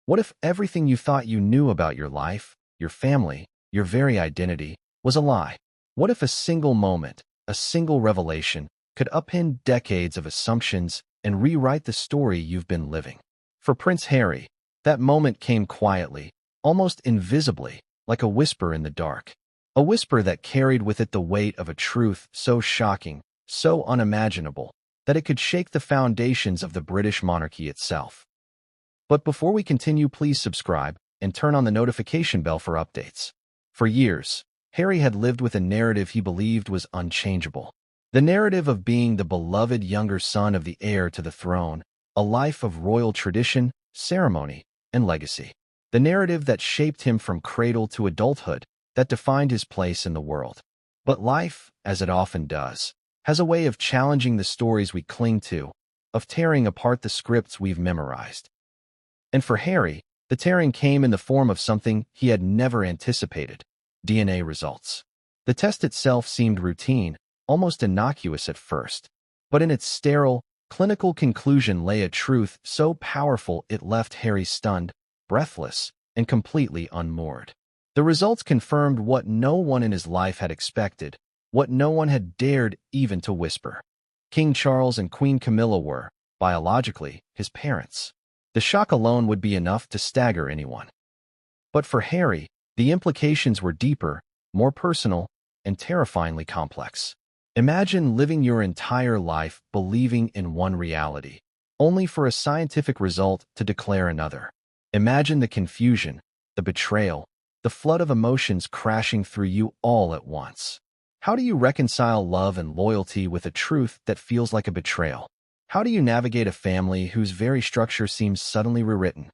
What if everything you thought you knew about your life, your family, your very identity, was a lie? What if a single moment, a single revelation, could upend decades of assumptions and rewrite the story you've been living? For Prince Harry, that moment came quietly, almost invisibly, like a whisper in the dark. A whisper that carried with it the weight of a truth so shocking, so unimaginable, that it could shake the foundations of the British monarchy itself. But before we continue, please subscribe and turn on the notification bell for updates. For years, Harry had lived with a narrative he believed was unchangeable. The narrative of being the beloved younger son of the heir to the throne, a life of royal tradition, ceremony, and legacy. The narrative that shaped him from cradle to adulthood, that defined his place in the world. But life, as it often does, has a way of challenging the stories we cling to, of tearing apart the scripts we've memorized. And for Harry, the tearing came in the form of something he had never anticipated: DNA results. The test itself seemed routine, almost innocuous at first, but in its sterile, clinical conclusion lay a truth so powerful it left Harry stunned, breathless, and completely unmoored. The results confirmed what no one in his life had expected, what no one had dared even to whisper. King Charles and Queen Camilla were, biologically, his parents. The shock alone would be enough to stagger anyone. But for Harry, the implications were deeper, more personal, and terrifyingly complex. Imagine living your entire life believing in one reality, only for a scientific result to declare another. Imagine the confusion, the betrayal, the flood of emotions crashing through you all at once. How do you reconcile love and loyalty with a truth that feels like a betrayal? How do you navigate a family whose very structure seems suddenly rewritten?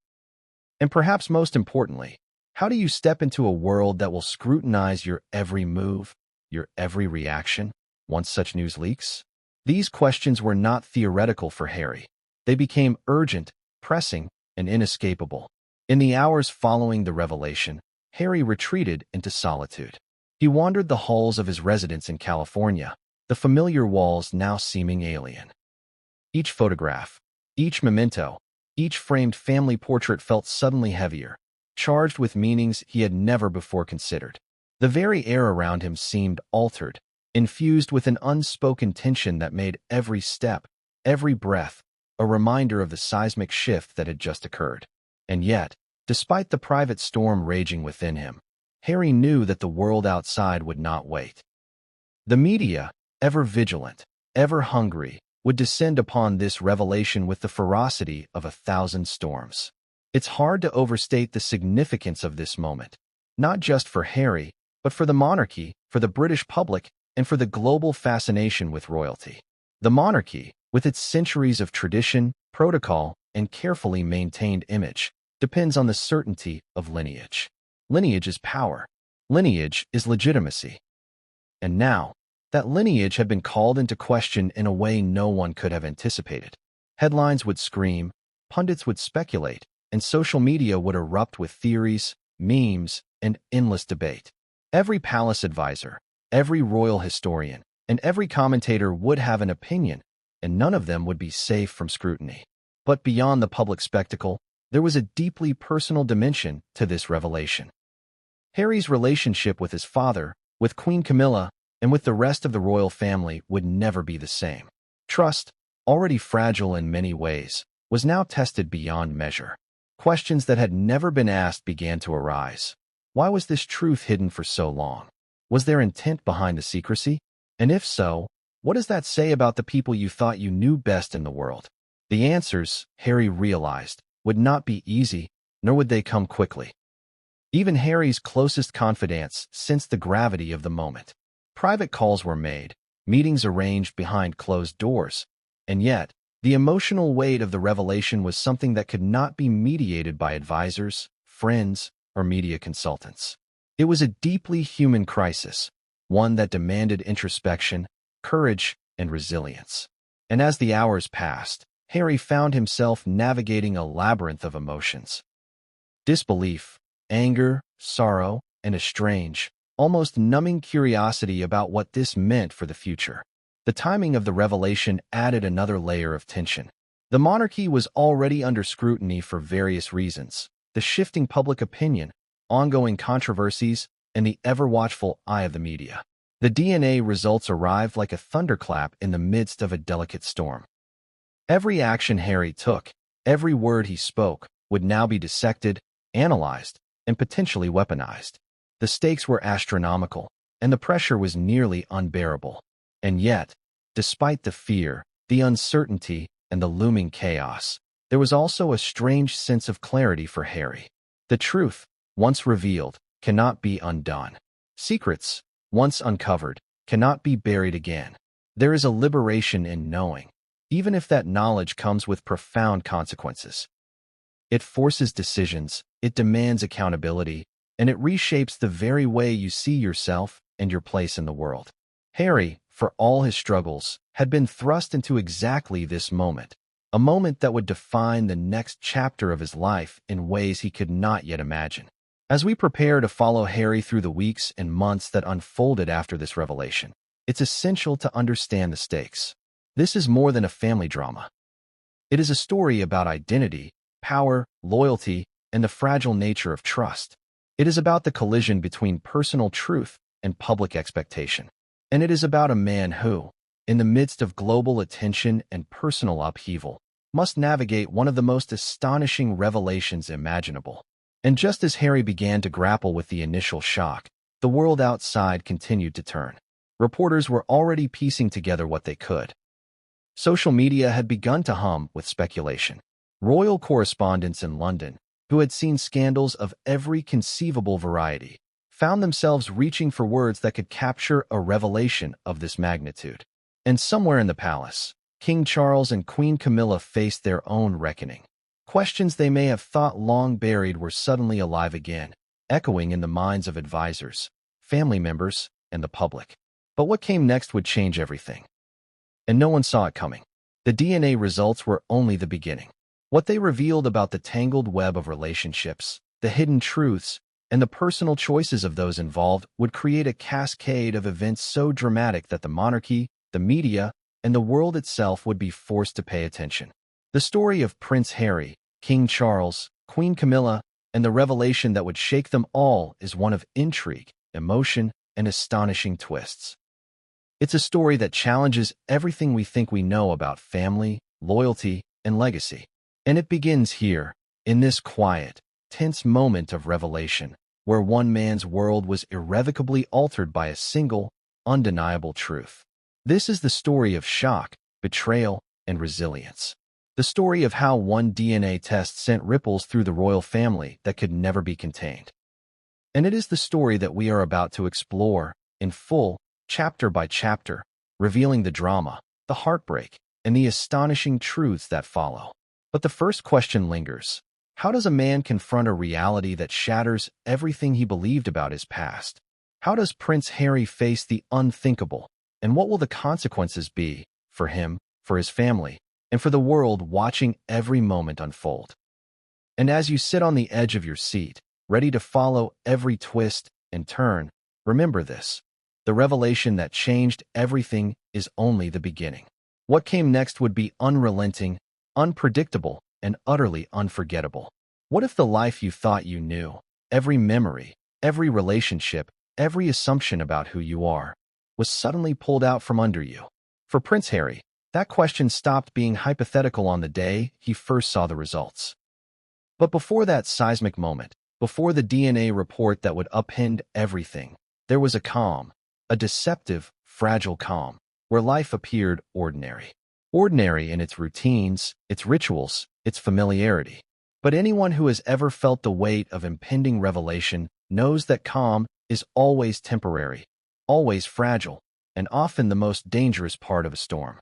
And perhaps most importantly, how do you step into a world that will scrutinize your every move, your every reaction, once such news leaks? These questions were not theoretical for Harry. They became urgent, pressing, and inescapable. In the hours following the revelation, Harry retreated into solitude. He wandered the halls of his residence in California, the familiar walls now seeming alien. Each photograph, each memento, each framed family portrait felt suddenly heavier, charged with meanings he had never before considered. The very air around him seemed altered, infused with an unspoken tension that made every step, every breath, a reminder of the seismic shift that had just occurred. And yet, despite the private storm raging within him, Harry knew that the world outside would not wait. The media, ever vigilant, ever hungry, would descend upon this revelation with the ferocity of 1,000 storms. It's hard to overstate the significance of this moment, not just for Harry, but for the monarchy, for the British public, and for the global fascination with royalty. The monarchy, with its centuries of tradition, protocol, and carefully maintained image, depends on the certainty of lineage. Lineage is power. Lineage is legitimacy. And now, that lineage had been called into question in a way no one could have anticipated. Headlines would scream, pundits would speculate, and social media would erupt with theories, memes, and endless debate. Every palace advisor, every royal historian, and every commentator would have an opinion, and none of them would be safe from scrutiny. But beyond the public spectacle, there was a deeply personal dimension to this revelation. Harry's relationship with his father, with Queen Camilla, and with the rest of the royal family would never be the same. Trust, already fragile in many ways, was now tested beyond measure. Questions that had never been asked began to arise. Why was this truth hidden for so long? Was there intent behind the secrecy? And if so, what does that say about the people you thought you knew best in the world? The answers, Harry realized, would not be easy, nor would they come quickly. Even Harry's closest confidants sensed the gravity of the moment. Private calls were made, meetings arranged behind closed doors, and yet, the emotional weight of the revelation was something that could not be mediated by advisors, friends, or media consultants. It was a deeply human crisis, one that demanded introspection, courage, and resilience. And as the hours passed, Harry found himself navigating a labyrinth of emotions. Disbelief, anger, sorrow, and a strange, almost numbing curiosity about what this meant for the future. The timing of the revelation added another layer of tension. The monarchy was already under scrutiny for various reasons: the shifting public opinion, ongoing controversies, and the ever-watchful eye of the media. The DNA results arrived like a thunderclap in the midst of a delicate storm. Every action Harry took, every word he spoke, would now be dissected, analyzed, and potentially weaponized. The stakes were astronomical, and the pressure was nearly unbearable. And yet, despite the fear, the uncertainty, and the looming chaos, there was also a strange sense of clarity for Harry. The truth, once revealed, cannot be undone. Secrets, once uncovered, cannot be buried again. There is a liberation in knowing, even if that knowledge comes with profound consequences. It forces decisions, it demands accountability, and it reshapes the very way you see yourself and your place in the world. Harry, for all his struggles, had been thrust into exactly this moment, a moment that would define the next chapter of his life in ways he could not yet imagine. As we prepare to follow Harry through the weeks and months that unfolded after this revelation, it's essential to understand the stakes. This is more than a family drama. It is a story about identity, power, loyalty, and the fragile nature of trust. It is about the collision between personal truth and public expectation. And it is about a man who, in the midst of global attention and personal upheaval, must navigate one of the most astonishing revelations imaginable. And just as Harry began to grapple with the initial shock, the world outside continued to turn. Reporters were already piecing together what they could. Social media had begun to hum with speculation. Royal correspondents in London, who had seen scandals of every conceivable variety, found themselves reaching for words that could capture a revelation of this magnitude. And somewhere in the palace, King Charles and Queen Camilla faced their own reckoning. Questions they may have thought long buried were suddenly alive again, echoing in the minds of advisors, family members, and the public. But what came next would change everything. And no one saw it coming. The DNA results were only the beginning. What they revealed about the tangled web of relationships, the hidden truths, and the personal choices of those involved would create a cascade of events so dramatic that the monarchy, the media, and the world itself would be forced to pay attention. The story of Prince Harry, King Charles, Queen Camilla, and the revelation that would shake them all is one of intrigue, emotion, and astonishing twists. It's a story that challenges everything we think we know about family, loyalty, and legacy. And it begins here, in this quiet, tense moment of revelation, where one man's world was irrevocably altered by a single, undeniable truth. This is the story of shock, betrayal, and resilience. The story of how one DNA test sent ripples through the royal family that could never be contained. And it is the story that we are about to explore, in full, chapter by chapter, revealing the drama, the heartbreak, and the astonishing truths that follow. But the first question lingers. How does a man confront a reality that shatters everything he believed about his past? How does Prince Harry face the unthinkable? And what will the consequences be for him, for his family, and for the world watching every moment unfold? And as you sit on the edge of your seat, ready to follow every twist and turn, remember this. The revelation that changed everything is only the beginning. What came next would be unrelenting, unpredictable, and utterly unforgettable. What if the life you thought you knew, every memory, every relationship, every assumption about who you are, was suddenly pulled out from under you? For Prince Harry, that question stopped being hypothetical on the day he first saw the results. But before that seismic moment, before the DNA report that would upend everything, there was a calm, a deceptive, fragile calm, where life appeared ordinary. Ordinary in its routines, its rituals, its familiarity. But anyone who has ever felt the weight of impending revelation knows that calm is always temporary, always fragile, and often the most dangerous part of a storm.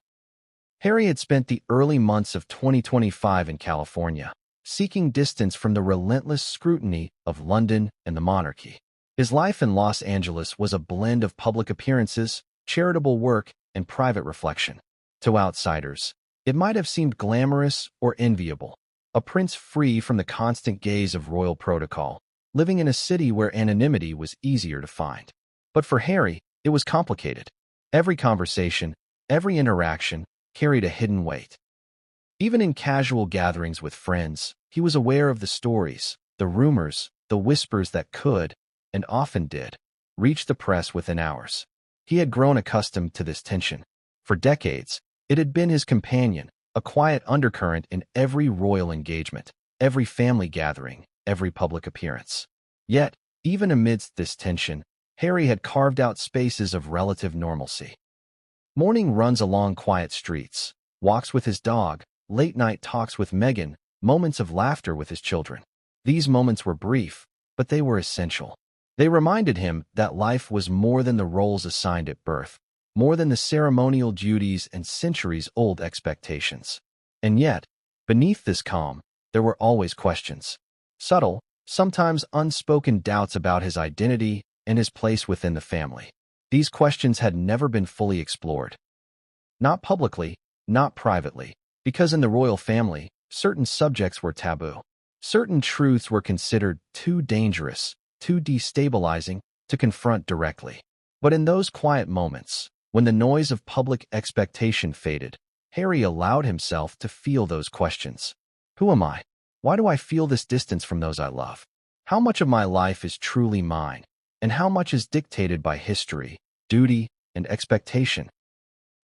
Harry had spent the early months of 2025 in California, seeking distance from the relentless scrutiny of London and the monarchy. His life in Los Angeles was a blend of public appearances, charitable work, and private reflection. To outsiders, it might have seemed glamorous or enviable, a prince free from the constant gaze of royal protocol, living in a city where anonymity was easier to find. But for Harry, it was complicated. Every conversation, every interaction, carried a hidden weight. Even in casual gatherings with friends, he was aware of the stories, the rumors, the whispers that could, and often did, reach the press within hours. He had grown accustomed to this tension. For decades, it had been his companion, a quiet undercurrent in every royal engagement, every family gathering, every public appearance. Yet, even amidst this tension, Harry had carved out spaces of relative normalcy. Morning runs along quiet streets, walks with his dog, late-night talks with Meghan, moments of laughter with his children. These moments were brief, but they were essential. They reminded him that life was more than the roles assigned at birth, more than the ceremonial duties and centuries-old expectations. And yet, beneath this calm, there were always questions. Subtle, sometimes unspoken doubts about his identity and his place within the family. These questions had never been fully explored. Not publicly, not privately, because in the royal family, certain subjects were taboo. Certain truths were considered too dangerous, too destabilizing to confront directly. But in those quiet moments, when the noise of public expectation faded, Harry allowed himself to feel those questions. Who am I? Why do I feel this distance from those I love? How much of my life is truly mine, and how much is dictated by history, duty, and expectation?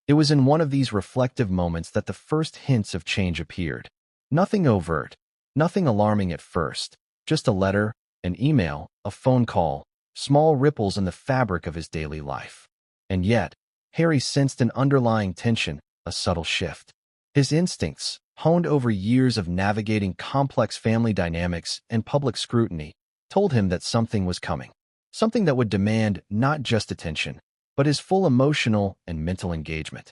It was in one of these reflective moments that the first hints of change appeared. Nothing overt, nothing alarming at first, just a letter, an email, a phone call, small ripples in the fabric of his daily life. And yet, Harry sensed an underlying tension, a subtle shift. His instincts, honed over years of navigating complex family dynamics and public scrutiny, told him that something was coming. Something that would demand not just attention, but his full emotional and mental engagement.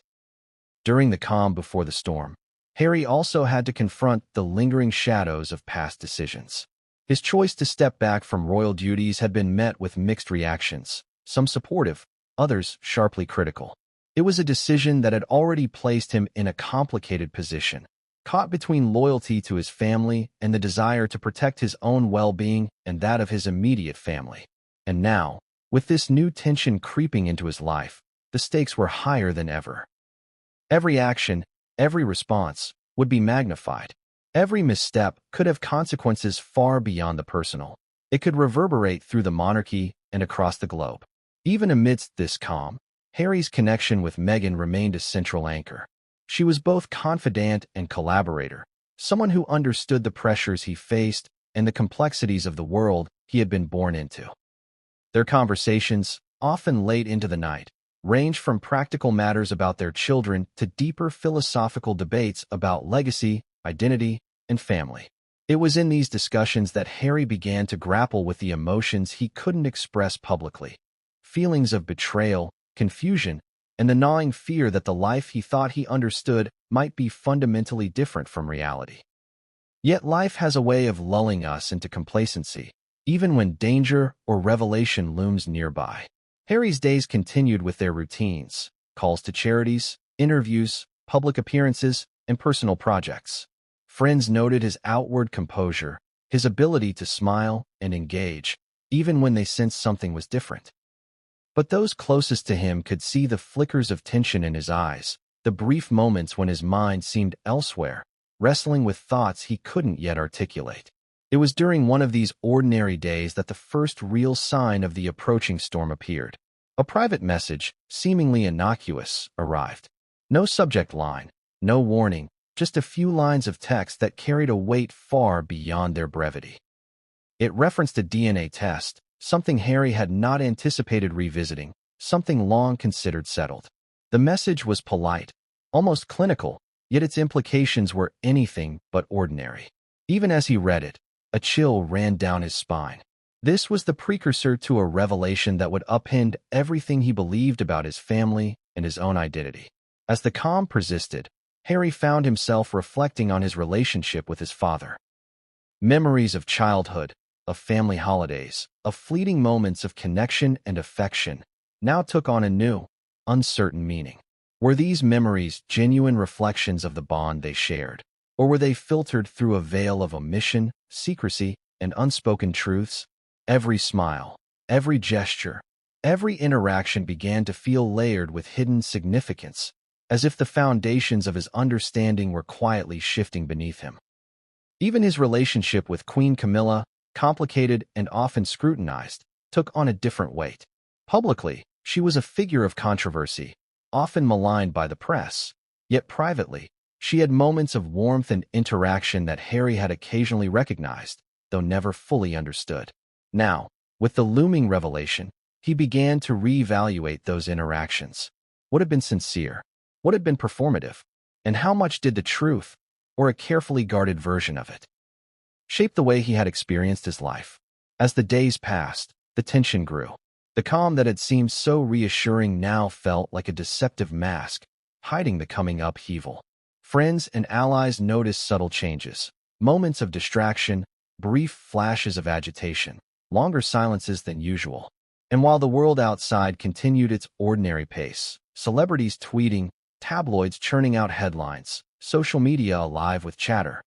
During the calm before the storm, Harry also had to confront the lingering shadows of past decisions. His choice to step back from royal duties had been met with mixed reactions, some supportive, others sharply critical. It was a decision that had already placed him in a complicated position, caught between loyalty to his family and the desire to protect his own well-being and that of his immediate family. And now, with this new tension creeping into his life, the stakes were higher than ever. Every action, every response, would be magnified. Every misstep could have consequences far beyond the personal. It could reverberate through the monarchy and across the globe. Even amidst this calm, Harry's connection with Meghan remained a central anchor. She was both confidant and collaborator, someone who understood the pressures he faced and the complexities of the world he had been born into. Their conversations, often late into the night, ranged from practical matters about their children to deeper philosophical debates about legacy, identity, and family. It was in these discussions that Harry began to grapple with the emotions he couldn't express publicly. Feelings of betrayal, confusion, and the gnawing fear that the life he thought he understood might be fundamentally different from reality. Yet life has a way of lulling us into complacency, even when danger or revelation looms nearby. Harry's days continued with their routines, calls to charities, interviews, public appearances, and personal projects. Friends noted his outward composure, his ability to smile and engage, even when they sensed something was different. But those closest to him could see the flickers of tension in his eyes, the brief moments when his mind seemed elsewhere, wrestling with thoughts he couldn't yet articulate. It was during one of these ordinary days that the first real sign of the approaching storm appeared. A private message, seemingly innocuous, arrived. No subject line, no warning, just a few lines of text that carried a weight far beyond their brevity. It referenced a DNA test, something Harry had not anticipated revisiting, something long considered settled. The message was polite, almost clinical, yet its implications were anything but ordinary. Even as he read it, a chill ran down his spine. This was the precursor to a revelation that would upend everything he believed about his family and his own identity. As the calm persisted, Harry found himself reflecting on his relationship with his father. Memories of childhood, of family holidays, of fleeting moments of connection and affection, now took on a new, uncertain meaning. Were these memories genuine reflections of the bond they shared, or were they filtered through a veil of omission, secrecy, and unspoken truths? Every smile, every gesture, every interaction began to feel layered with hidden significance, as if the foundations of his understanding were quietly shifting beneath him. Even his relationship with Queen Camilla, complicated and often scrutinized, took on a different weight. Publicly, she was a figure of controversy, often maligned by the press. Yet privately, she had moments of warmth and interaction that Harry had occasionally recognized, though never fully understood. Now, with the looming revelation, he began to reevaluate those interactions. What had been sincere? What had been performative? And how much did the truth, or a carefully guarded version of it, shape the way he had experienced his life? As the days passed, the tension grew. The calm that had seemed so reassuring now felt like a deceptive mask, hiding the coming upheaval. Friends and allies noticed subtle changes, moments of distraction, brief flashes of agitation, longer silences than usual. And while the world outside continued its ordinary pace, celebrities tweeting, tabloids churning out headlines, social media alive with chatter,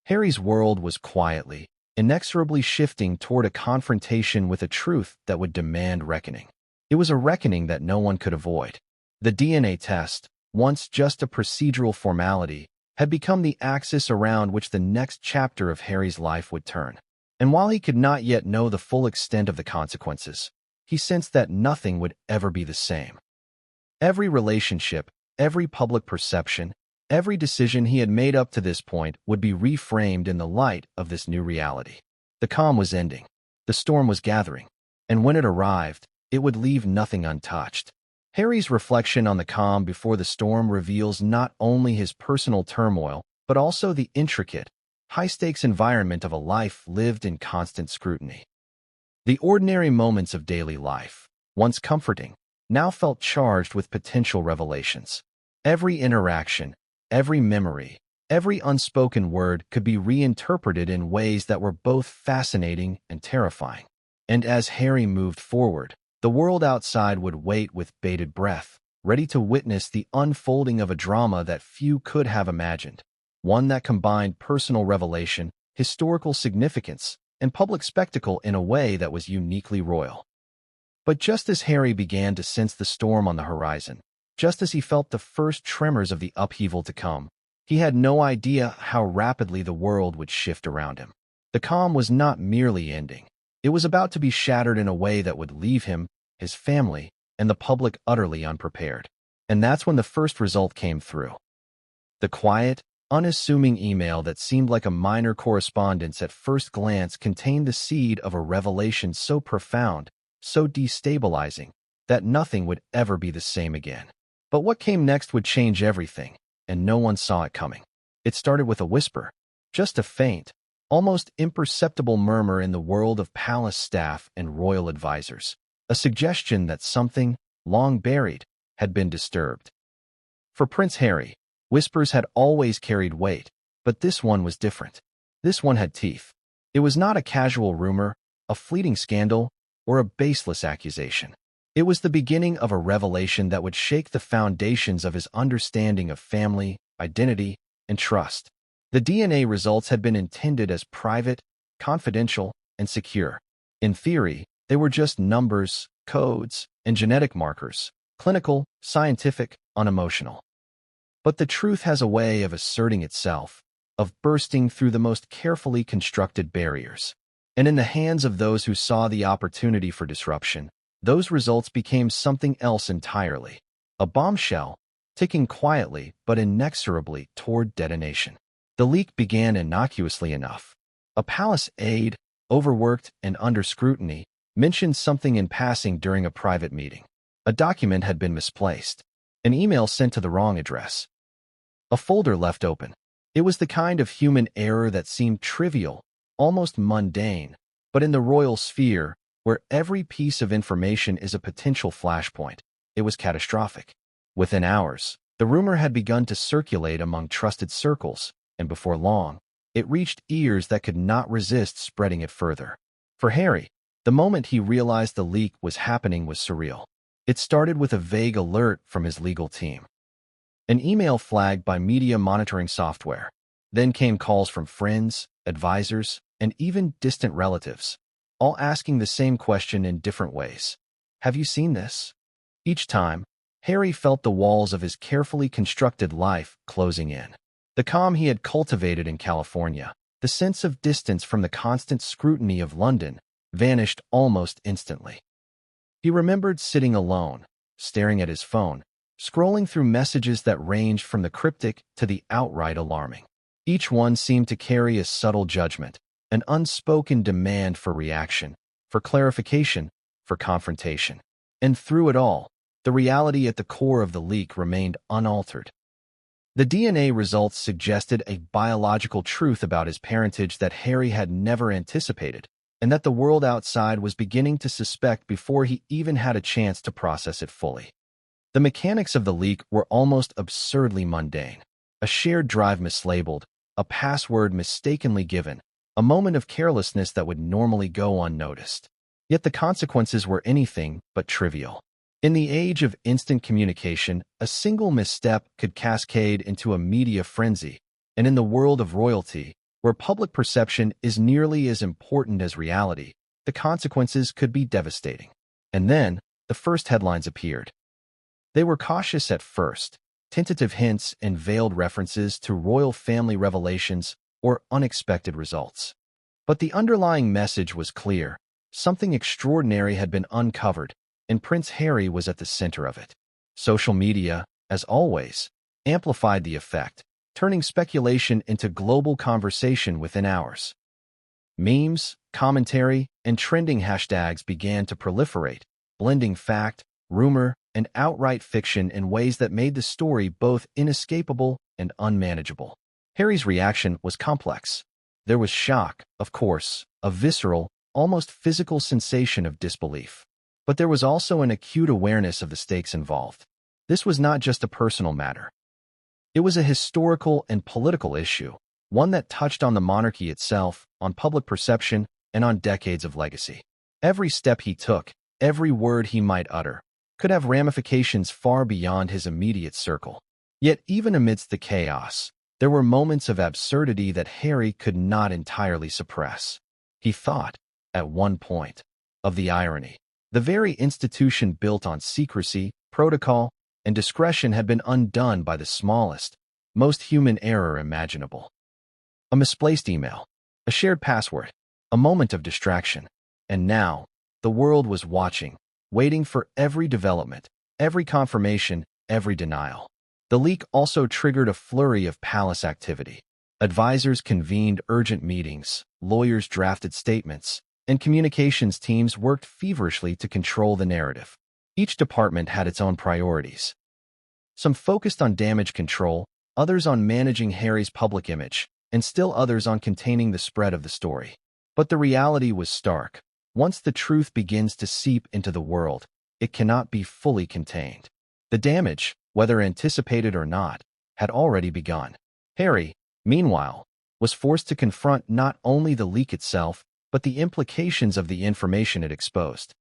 Harry's world was quietly, inexorably shifting toward a confrontation with a truth that would demand reckoning. It was a reckoning that no one could avoid. The DNA test, once just a procedural formality, had become the axis around which the next chapter of Harry's life would turn. And while he could not yet know the full extent of the consequences, he sensed that nothing would ever be the same. Every relationship, every public perception, every decision he had made up to this point would be reframed in the light of this new reality. The calm was ending. The storm was gathering. And when it arrived, it would leave nothing untouched. Harry's reflection on the calm before the storm reveals not only his personal turmoil, but also the intricate, high-stakes environment of a life lived in constant scrutiny. The ordinary moments of daily life, once comforting, now felt charged with potential revelations. Every interaction, every memory, every unspoken word could be reinterpreted in ways that were both fascinating and terrifying. And as Harry moved forward, the world outside would wait with bated breath, ready to witness the unfolding of a drama that few could have imagined, one that combined personal revelation, historical significance, and public spectacle in a way that was uniquely royal. But just as Harry began to sense the storm on the horizon, just as he felt the first tremors of the upheaval to come, he had no idea how rapidly the world would shift around him. The calm was not merely ending. It was about to be shattered in a way that would leave him, his family, and the public utterly unprepared. And that's when the first result came through. The quiet, unassuming email that seemed like a minor correspondence at first glance contained the seed of a revelation so profound, so destabilizing, that nothing would ever be the same again. But what came next would change everything, and no one saw it coming. It started with a whisper, just a faint, almost imperceptible murmur in the world of palace staff and royal advisors, a suggestion that something, long buried, had been disturbed. For Prince Harry, whispers had always carried weight, but this one was different. This one had teeth. It was not a casual rumor, a fleeting scandal, or a baseless accusation. It was the beginning of a revelation that would shake the foundations of his understanding of family, identity, and trust. The DNA results had been intended as private, confidential, and secure. In theory, they were just numbers, codes, and genetic markers, clinical, scientific, unemotional. But the truth has a way of asserting itself, of bursting through the most carefully constructed barriers. And in the hands of those who saw the opportunity for disruption, those results became something else entirely. A bombshell, ticking quietly but inexorably toward detonation. The leak began innocuously enough. A palace aide, overworked and under scrutiny, mentioned something in passing during a private meeting. A document had been misplaced. An email sent to the wrong address. A folder left open. It was the kind of human error that seemed trivial, almost mundane, but in the royal sphere, where every piece of information is a potential flashpoint, it was catastrophic. Within hours, the rumor had begun to circulate among trusted circles, and before long, it reached ears that could not resist spreading it further. For Harry, the moment he realized the leak was happening was surreal. It started with a vague alert from his legal team. An email flagged by media monitoring software. Then came calls from friends, advisors, and even distant relatives, all asking the same question in different ways. Have you seen this? Each time, Harry felt the walls of his carefully constructed life closing in. The calm he had cultivated in California, the sense of distance from the constant scrutiny of London vanished almost instantly. He remembered sitting alone, staring at his phone, scrolling through messages that ranged from the cryptic to the outright alarming. Each one seemed to carry a subtle judgment, an unspoken demand for reaction, for clarification, for confrontation. And through it all, the reality at the core of the leak remained unaltered. The DNA results suggested a biological truth about his parentage that Harry had never anticipated, and that the world outside was beginning to suspect before he even had a chance to process it fully. The mechanics of the leak were almost absurdly mundane. A shared drive mislabeled, a password mistakenly given, a moment of carelessness that would normally go unnoticed. Yet the consequences were anything but trivial. In the age of instant communication, a single misstep could cascade into a media frenzy, and in the world of royalty, where public perception is nearly as important as reality, the consequences could be devastating. And then, the first headlines appeared. They were cautious at first, tentative hints and veiled references to royal family revelations or unexpected results. But the underlying message was clear. Something extraordinary had been uncovered, and Prince Harry was at the center of it. Social media, as always, amplified the effect, turning speculation into global conversation within hours. Memes, commentary, and trending hashtags began to proliferate, blending fact, rumor, and outright fiction in ways that made the story both inescapable and unmanageable. Harry's reaction was complex. There was shock, of course, a visceral, almost physical sensation of disbelief. But there was also an acute awareness of the stakes involved. This was not just a personal matter. It was a historical and political issue, one that touched on the monarchy itself, on public perception, and on decades of legacy. Every step he took, every word he might utter, could have ramifications far beyond his immediate circle. Yet even amidst the chaos, there were moments of absurdity that Harry could not entirely suppress. He thought, at one point, of the irony. The very institution built on secrecy, protocol, and discretion had been undone by the smallest, most human error imaginable. A misplaced email, a shared password, a moment of distraction. And now, the world was watching, waiting for every development, every confirmation, every denial. The leak also triggered a flurry of palace activity. Advisors convened urgent meetings, lawyers drafted statements, and communications teams worked feverishly to control the narrative. Each department had its own priorities. Some focused on damage control, others on managing Harry's public image, and still others on containing the spread of the story. But the reality was stark. Once the truth begins to seep into the world, it cannot be fully contained. The damage, whether anticipated or not, had already begun. Harry, meanwhile, was forced to confront not only the leak itself, but the implications of the information it exposed.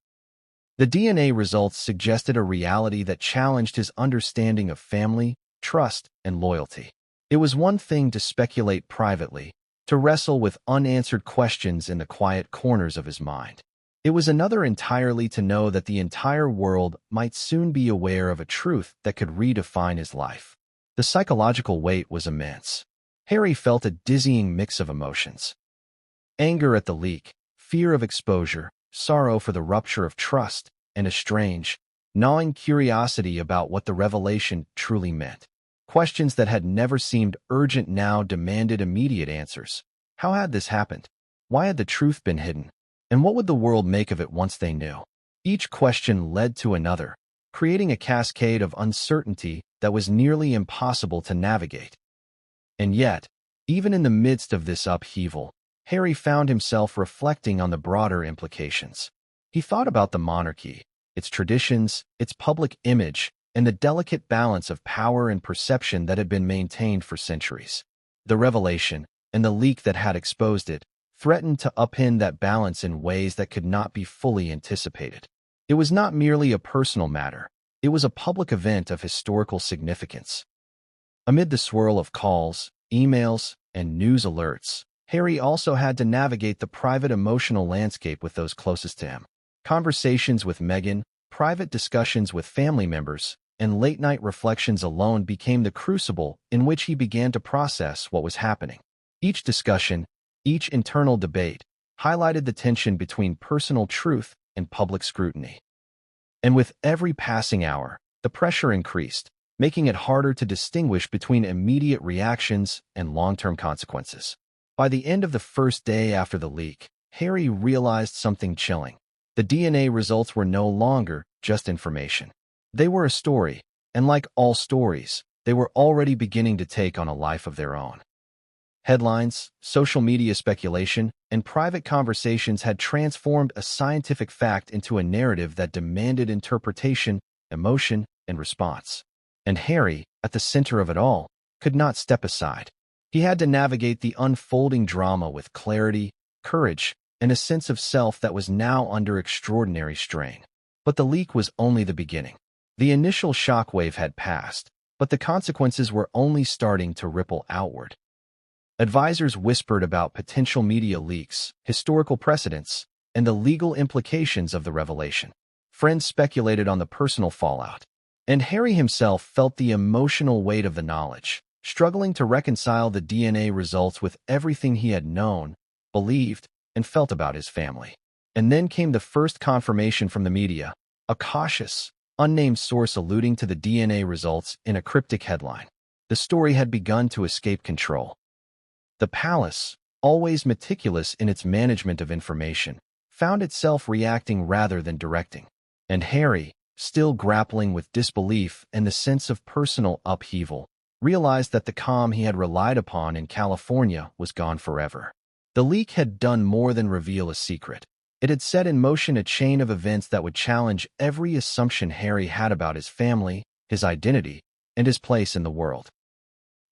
The DNA results suggested a reality that challenged his understanding of family, trust, and loyalty. It was one thing to speculate privately, to wrestle with unanswered questions in the quiet corners of his mind. It was another entirely to know that the entire world might soon be aware of a truth that could redefine his life. The psychological weight was immense. Harry felt a dizzying mix of emotions. Anger at the leak, fear of exposure, sorrow for the rupture of trust, and a strange, gnawing curiosity about what the revelation truly meant. Questions that had never seemed urgent now demanded immediate answers. How had this happened? Why had the truth been hidden? And what would the world make of it once they knew? Each question led to another, creating a cascade of uncertainty that was nearly impossible to navigate. And yet, even in the midst of this upheaval, Harry found himself reflecting on the broader implications. He thought about the monarchy, its traditions, its public image, and the delicate balance of power and perception that had been maintained for centuries. The revelation, and the leak that had exposed it, threatened to upend that balance in ways that could not be fully anticipated. It was not merely a personal matter, it was a public event of historical significance. Amid the swirl of calls, emails, and news alerts, Harry also had to navigate the private emotional landscape with those closest to him. Conversations with Meghan, private discussions with family members, and late-night reflections alone became the crucible in which he began to process what was happening. Each discussion, Each internal debate highlighted the tension between personal truth and public scrutiny. And with every passing hour, the pressure increased, making it harder to distinguish between immediate reactions and long-term consequences. By the end of the first day after the leak, Harry realized something chilling. The DNA results were no longer just information. They were a story, and like all stories, they were already beginning to take on a life of their own. Headlines, social media speculation, and private conversations had transformed a scientific fact into a narrative that demanded interpretation, emotion, and response. And Harry, at the center of it all, could not step aside. He had to navigate the unfolding drama with clarity, courage, and a sense of self that was now under extraordinary strain. But the leak was only the beginning. The initial shockwave had passed, but the consequences were only starting to ripple outward. Advisors whispered about potential media leaks, historical precedents, and the legal implications of the revelation. Friends speculated on the personal fallout, and Harry himself felt the emotional weight of the knowledge, struggling to reconcile the DNA results with everything he had known, believed, and felt about his family. And then came the first confirmation from the media, a cautious, unnamed source alluding to the DNA results in a cryptic headline. The story had begun to escape control. The palace, always meticulous in its management of information, found itself reacting rather than directing. And Harry, still grappling with disbelief and the sense of personal upheaval, realized that the calm he had relied upon in California was gone forever. The leak had done more than reveal a secret. It had set in motion a chain of events that would challenge every assumption Harry had about his family, his identity, and his place in the world.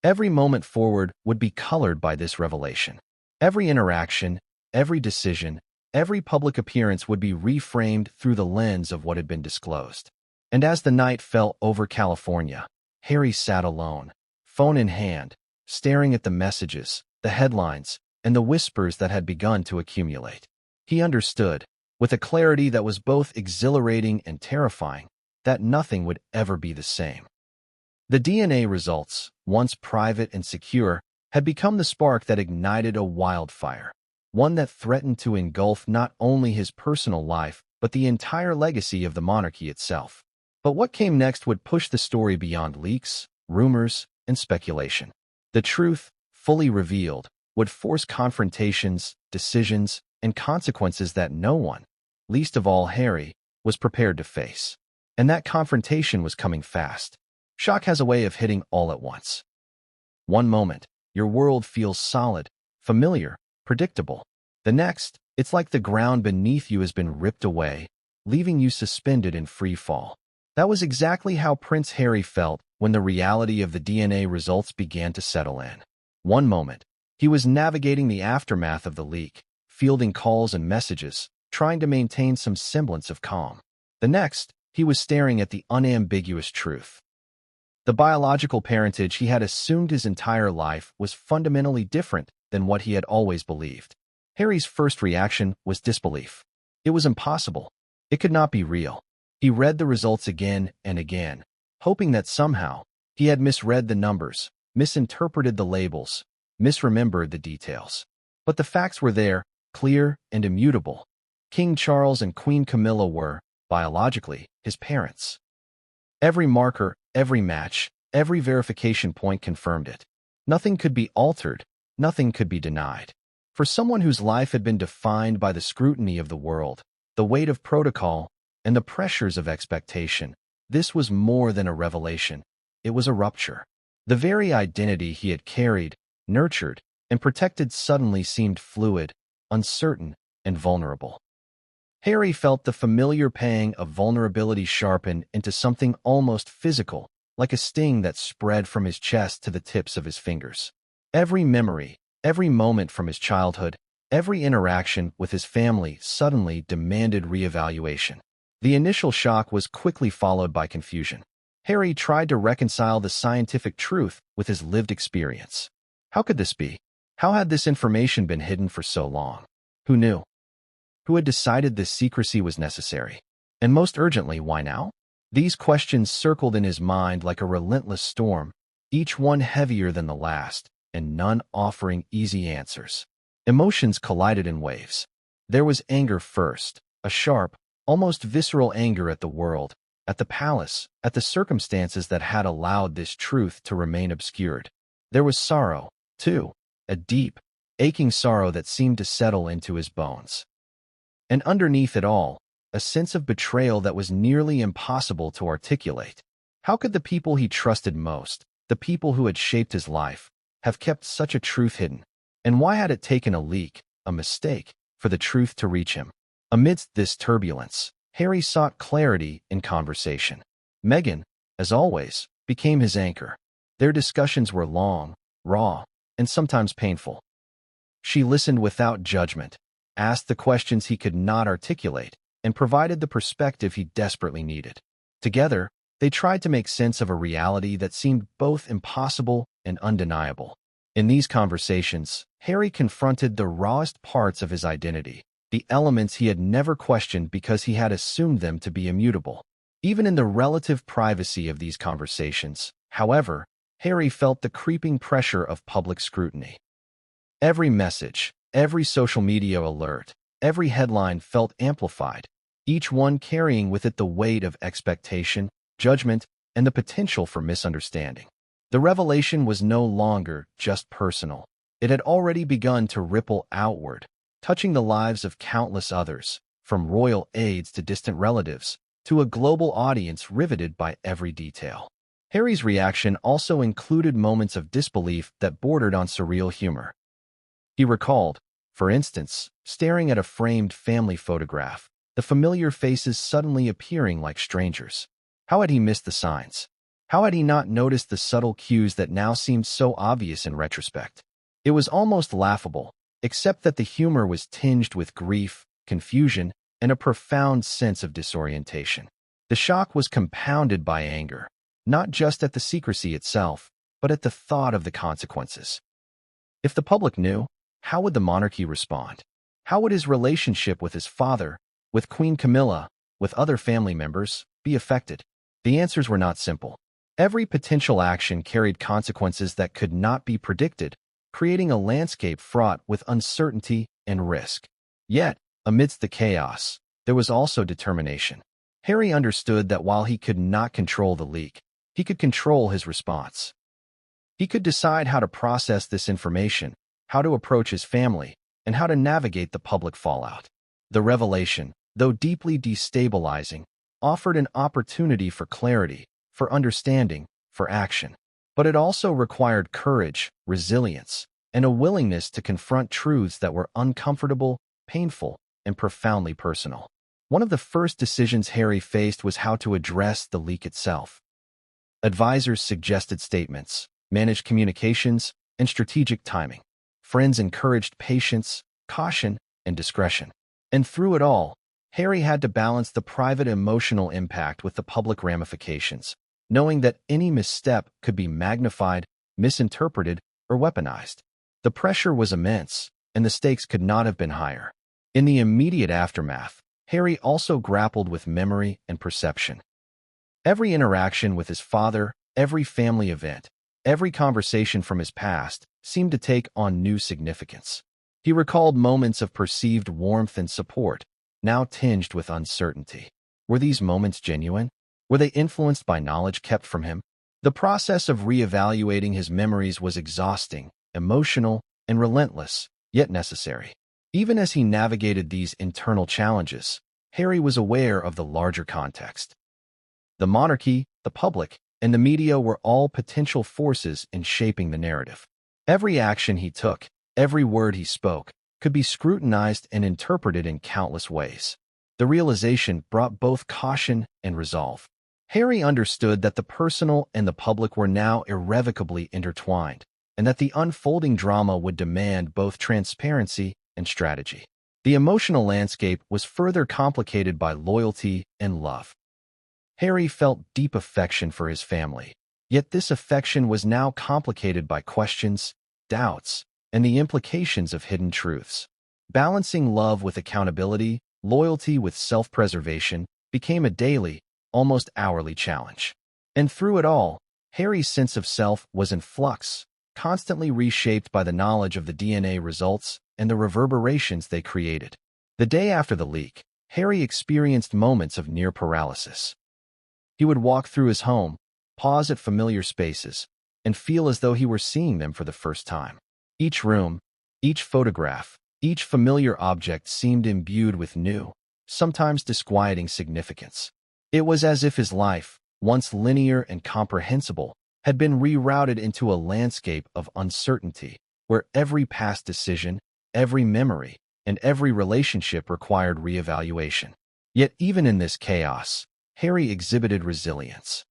Every moment forward would be colored by this revelation. Every interaction, every decision, every public appearance would be reframed through the lens of what had been disclosed. And as the night fell over California, Harry sat alone, phone in hand, staring at the messages, the headlines, and the whispers that had begun to accumulate. He understood, with a clarity that was both exhilarating and terrifying, that nothing would ever be the same. The DNA results, once private and secure, had become the spark that ignited a wildfire, one that threatened to engulf not only his personal life, but the entire legacy of the monarchy itself. But what came next would push the story beyond leaks, rumors, and speculation. The truth, fully revealed, would force confrontations, decisions, and consequences that no one, least of all Harry, was prepared to face. And that confrontation was coming fast. Shock has a way of hitting all at once. One moment, your world feels solid, familiar, predictable. The next, it's like the ground beneath you has been ripped away, leaving you suspended in free fall. That was exactly how Prince Harry felt when the reality of the DNA results began to settle in. One moment, he was navigating the aftermath of the leak, fielding calls and messages, trying to maintain some semblance of calm. The next, he was staring at the unambiguous truth. The biological parentage he had assumed his entire life was fundamentally different than what he had always believed. Harry's first reaction was disbelief. It was impossible. It could not be real. He read the results again and again, hoping that somehow he had misread the numbers, misinterpreted the labels, misremembered the details. But the facts were there, clear and immutable. King Charles and Queen Camilla were, biologically, his parents. Every marker, every match, every verification point confirmed it. Nothing could be altered, nothing could be denied. For someone whose life had been defined by the scrutiny of the world, the weight of protocol, and the pressures of expectation, this was more than a revelation. It was a rupture. The very identity he had carried, nurtured, and protected suddenly seemed fluid, uncertain, and vulnerable. Harry felt the familiar pang of vulnerability sharpen into something almost physical, like a sting that spread from his chest to the tips of his fingers. Every memory, every moment from his childhood, every interaction with his family suddenly demanded reevaluation. The initial shock was quickly followed by confusion. Harry tried to reconcile the scientific truth with his lived experience. How could this be? How had this information been hidden for so long? Who knew? Who had decided this secrecy was necessary? And most urgently, why now? These questions circled in his mind like a relentless storm, each one heavier than the last, and none offering easy answers. Emotions collided in waves. There was anger first, a sharp, almost visceral anger at the world, at the palace, at the circumstances that had allowed this truth to remain obscured. There was sorrow, too, a deep, aching sorrow that seemed to settle into his bones. And underneath it all, a sense of betrayal that was nearly impossible to articulate. How could the people he trusted most, the people who had shaped his life, have kept such a truth hidden? And why had it taken a leak, a mistake, for the truth to reach him? Amidst this turbulence, Harry sought clarity in conversation. Meghan, as always, became his anchor. Their discussions were long, raw, and sometimes painful. She listened without judgment, asked the questions he could not articulate, and provided the perspective he desperately needed. Together, they tried to make sense of a reality that seemed both impossible and undeniable. In these conversations, Harry confronted the rawest parts of his identity, the elements he had never questioned because he had assumed them to be immutable. Even in the relative privacy of these conversations, however, Harry felt the creeping pressure of public scrutiny. Every message, every social media alert, every headline felt amplified, each one carrying with it the weight of expectation, judgment, and the potential for misunderstanding. The revelation was no longer just personal. It had already begun to ripple outward, touching the lives of countless others, from royal aides to distant relatives, to a global audience riveted by every detail. Harry's reaction also included moments of disbelief that bordered on surreal humor. He recalled, for instance, staring at a framed family photograph, the familiar faces suddenly appearing like strangers. How had he missed the signs? How had he not noticed the subtle cues that now seemed so obvious in retrospect? It was almost laughable, except that the humor was tinged with grief, confusion, and a profound sense of disorientation. The shock was compounded by anger, not just at the secrecy itself, but at the thought of the consequences. If the public knew, how would the monarchy respond? How would his relationship with his father, with Queen Camilla, with other family members, be affected? The answers were not simple. Every potential action carried consequences that could not be predicted, creating a landscape fraught with uncertainty and risk. Yet, amidst the chaos, there was also determination. Harry understood that while he could not control the leak, he could control his response. He could decide how to process this information, how to approach his family, and how to navigate the public fallout. The revelation, though deeply destabilizing, offered an opportunity for clarity, for understanding, for action. But it also required courage, resilience, and a willingness to confront truths that were uncomfortable, painful, and profoundly personal. One of the first decisions Harry faced was how to address the leak itself. Advisors suggested statements, managed communications, and strategic timing. Friends encouraged patience, caution, and discretion. And through it all, Harry had to balance the private emotional impact with the public ramifications, knowing that any misstep could be magnified, misinterpreted, or weaponized. The pressure was immense, and the stakes could not have been higher. In the immediate aftermath, Harry also grappled with memory and perception. Every interaction with his father, every family event, every conversation from his past seemed to take on new significance. He recalled moments of perceived warmth and support, now tinged with uncertainty. Were these moments genuine? Were they influenced by knowledge kept from him? The process of reevaluating his memories was exhausting, emotional, and relentless, yet necessary. Even as he navigated these internal challenges, Harry was aware of the larger context. The monarchy, the public, and the media were all potential forces in shaping the narrative. Every action he took, every word he spoke, could be scrutinized and interpreted in countless ways. The realization brought both caution and resolve. Harry understood that the personal and the public were now irrevocably intertwined, and that the unfolding drama would demand both transparency and strategy. The emotional landscape was further complicated by loyalty and love. Harry felt deep affection for his family, yet this affection was now complicated by questions, doubts, and the implications of hidden truths. Balancing love with accountability, loyalty with self-preservation, became a daily, almost hourly challenge. And through it all, Harry's sense of self was in flux, constantly reshaped by the knowledge of the DNA results and the reverberations they created. The day after the leak, Harry experienced moments of near paralysis. He would walk through his home, pause at familiar spaces, and feel as though he were seeing them for the first time. Each room, each photograph, each familiar object seemed imbued with new, sometimes disquieting significance. It was as if his life, once linear and comprehensible, had been rerouted into a landscape of uncertainty, where every past decision, every memory, and every relationship required reevaluation. Yet even in this chaos, Harry exhibited resilience.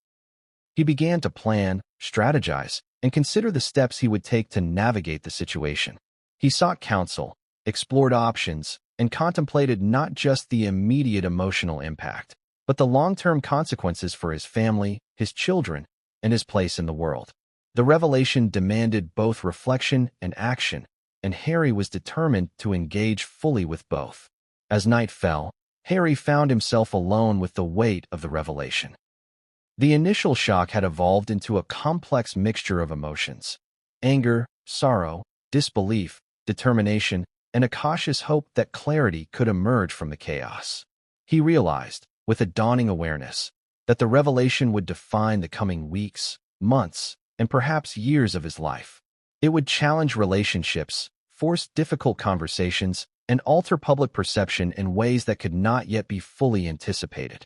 He began to plan, strategize, and consider the steps he would take to navigate the situation. He sought counsel, explored options, and contemplated not just the immediate emotional impact, but the long-term consequences for his family, his children, and his place in the world. The revelation demanded both reflection and action, and Harry was determined to engage fully with both. As night fell, Harry found himself alone with the weight of the revelation. The initial shock had evolved into a complex mixture of emotions: anger, sorrow, disbelief, determination, and a cautious hope that clarity could emerge from the chaos. He realized, with a dawning awareness, that the revelation would define the coming weeks, months, and perhaps years of his life. It would challenge relationships, force difficult conversations, and alter public perception in ways that could not yet be fully anticipated.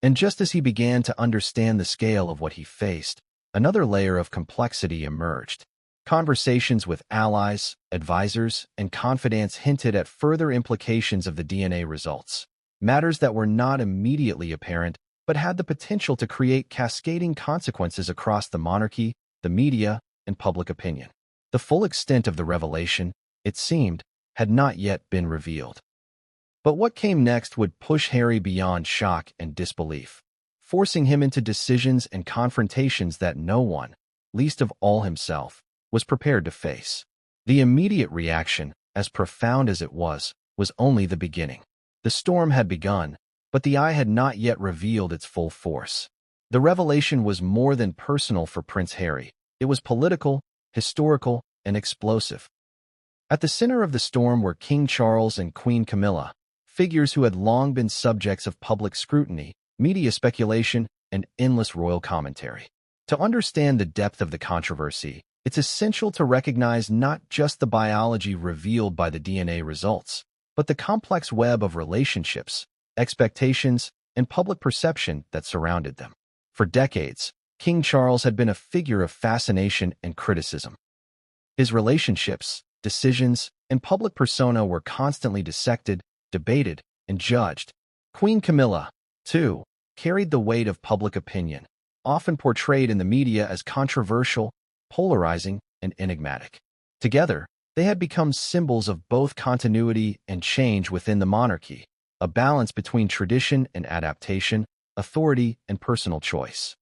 And just as he began to understand the scale of what he faced, another layer of complexity emerged. Conversations with allies, advisors, and confidants hinted at further implications of the DNA results, matters that were not immediately apparent but had the potential to create cascading consequences across the monarchy, the media, and public opinion. The full extent of the revelation, it seemed, had not yet been revealed. But what came next would push Harry beyond shock and disbelief, forcing him into decisions and confrontations that no one, least of all himself, was prepared to face. The immediate reaction, as profound as it was only the beginning. The storm had begun, but the eye had not yet revealed its full force. The revelation was more than personal for Prince Harry. It was political, historical, and explosive. At the center of the storm were King Charles and Queen Camilla, figures who had long been subjects of public scrutiny, media speculation, and endless royal commentary. To understand the depth of the controversy, it's essential to recognize not just the biology revealed by the DNA results, but the complex web of relationships, expectations, and public perception that surrounded them. For decades, King Charles had been a figure of fascination and criticism. His relationships, decisions, and public persona were constantly dissected, debated, and judged. Queen Camilla, too, carried the weight of public opinion, often portrayed in the media as controversial, polarizing, and enigmatic. Together, they had become symbols of both continuity and change within the monarchy, a balance between tradition and adaptation, authority and personal choice.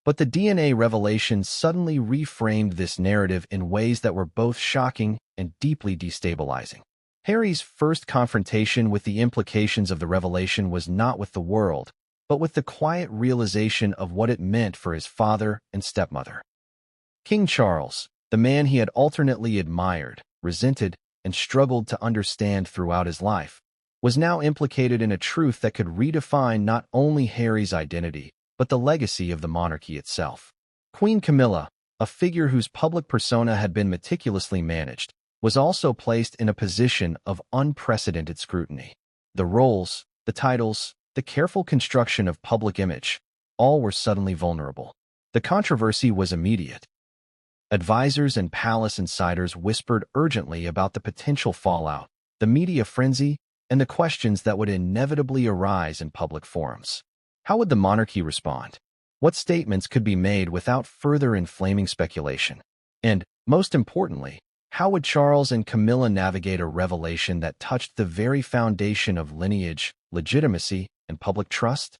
But the DNA revelation suddenly reframed this narrative in ways that were both shocking and deeply destabilizing. Harry's first confrontation with the implications of the revelation was not with the world, but with the quiet realization of what it meant for his father and stepmother. King Charles, the man he had alternately admired, resented, and struggled to understand throughout his life, was now implicated in a truth that could redefine not only Harry's identity, but the legacy of the monarchy itself. Queen Camilla, a figure whose public persona had been meticulously managed, was also placed in a position of unprecedented scrutiny. The roles, the titles, the careful construction of public image, all were suddenly vulnerable. The controversy was immediate. Advisors and palace insiders whispered urgently about the potential fallout, the media frenzy, and the questions that would inevitably arise in public forums. How would the monarchy respond? What statements could be made without further inflaming speculation? And, most importantly, how would Charles and Camilla navigate a revelation that touched the very foundation of lineage, legitimacy, and public trust?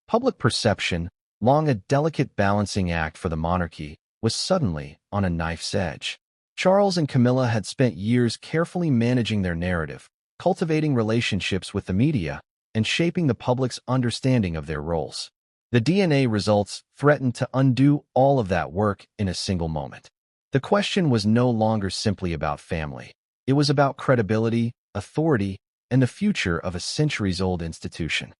Public perception, long a delicate balancing act for the monarchy, was suddenly on a knife's edge. Charles and Camilla had spent years carefully managing their narrative, cultivating relationships with the media, and shaping the public's understanding of their roles. The DNA results threatened to undo all of that work in a single moment. The question was no longer simply about family. It was about credibility, authority, and the future of a centuries-old institution.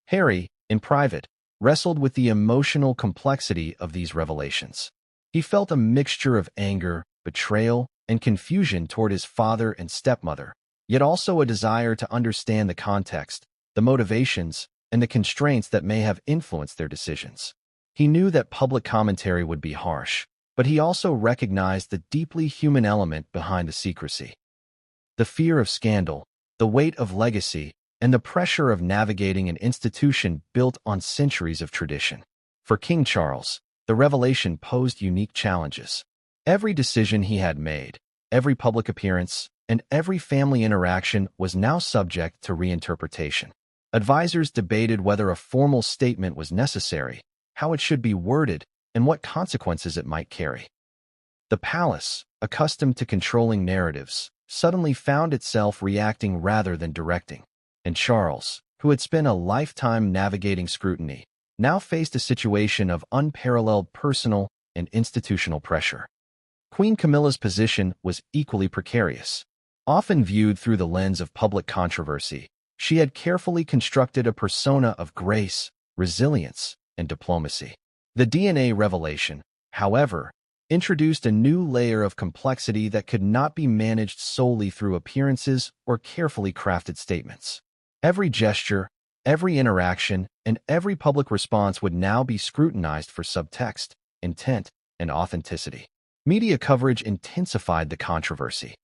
Harry, in private, wrestled with the emotional complexity of these revelations. He felt a mixture of anger, betrayal, and confusion toward his father and stepmother, yet also a desire to understand the context, the motivations, and the constraints that may have influenced their decisions. He knew that public commentary would be harsh, but he also recognized the deeply human element behind the secrecy. The fear of scandal, the weight of legacy, and the pressure of navigating an institution built on centuries of tradition. For King Charles, the revelation posed unique challenges. Every decision he had made, every public appearance, and every family interaction was now subject to reinterpretation. Advisors debated whether a formal statement was necessary, how it should be worded, and what consequences it might carry. The palace, accustomed to controlling narratives, suddenly found itself reacting rather than directing. And Charles, who had spent a lifetime navigating scrutiny, now faced a situation of unparalleled personal and institutional pressure. Queen Camilla's position was equally precarious. Often viewed through the lens of public controversy, she had carefully constructed a persona of grace, resilience, and diplomacy. The DNA revelation, however, introduced a new layer of complexity that could not be managed solely through appearances or carefully crafted statements. Every gesture, every interaction, and every public response would now be scrutinized for subtext, intent, and authenticity. Media coverage intensified the controversy.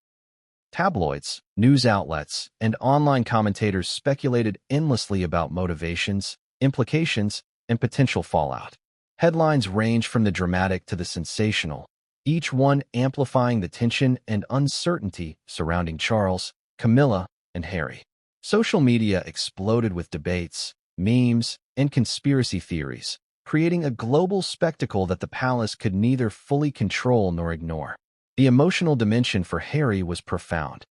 Tabloids, news outlets, and online commentators speculated endlessly about motivations, implications, and potential fallout. Headlines ranged from the dramatic to the sensational, each one amplifying the tension and uncertainty surrounding Charles, Camilla, and Harry. Social media exploded with debates, memes, and conspiracy theories, creating a global spectacle that the palace could neither fully control nor ignore. The emotional dimension for Harry was profound.